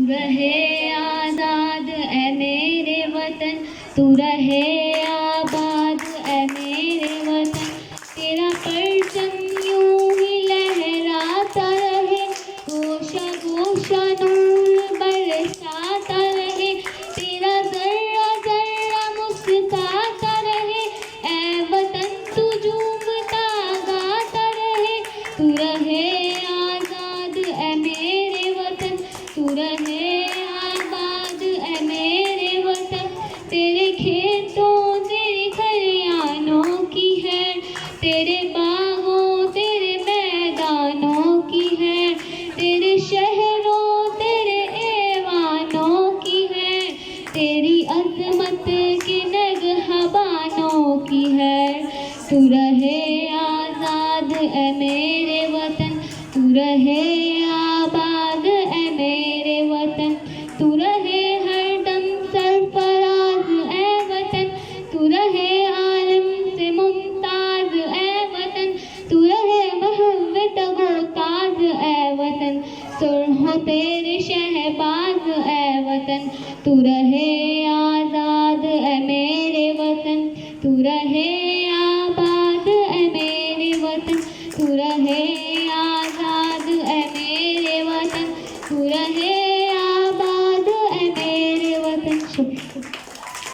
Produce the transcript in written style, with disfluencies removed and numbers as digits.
रहे आज़ाद ए मेरे वतन, तू रहे आबाद ए मेरे वतन। तेरा परचम यूं ही लहराता रहे, गोशा गोशा नूर बरसाता रहे। तेरा जर्रा जर्रा मुस्कुराता रहे, ए वतन तू झूमता गाता रहे। तू रहे आज़ाद ए मेरे वतन, तू रहे आबाद ए मेरे वतन। तेरे खेतों तेरे खलियानों की है, तेरे बागों तेरे मैदानों की है। तेरे शहरों तेरे ऐवानों की है, तेरी अज़मत के नगहबानों की है। तू रहे आज़ाद ए मेरे वतन, तू रहे आबाद ए मेरे वतन। तू रहे हरदम सरफराज ए वतन, तू रहे आलम से मुमताज ए वतन। तू रहे महव्वत गोताज ए वतन, सुरहों तेरे शहबाज ए वतन। तू रहे आज़ाद ए मेरे वतन, तू रहे आबाद ए मेरे वतन। तू रहे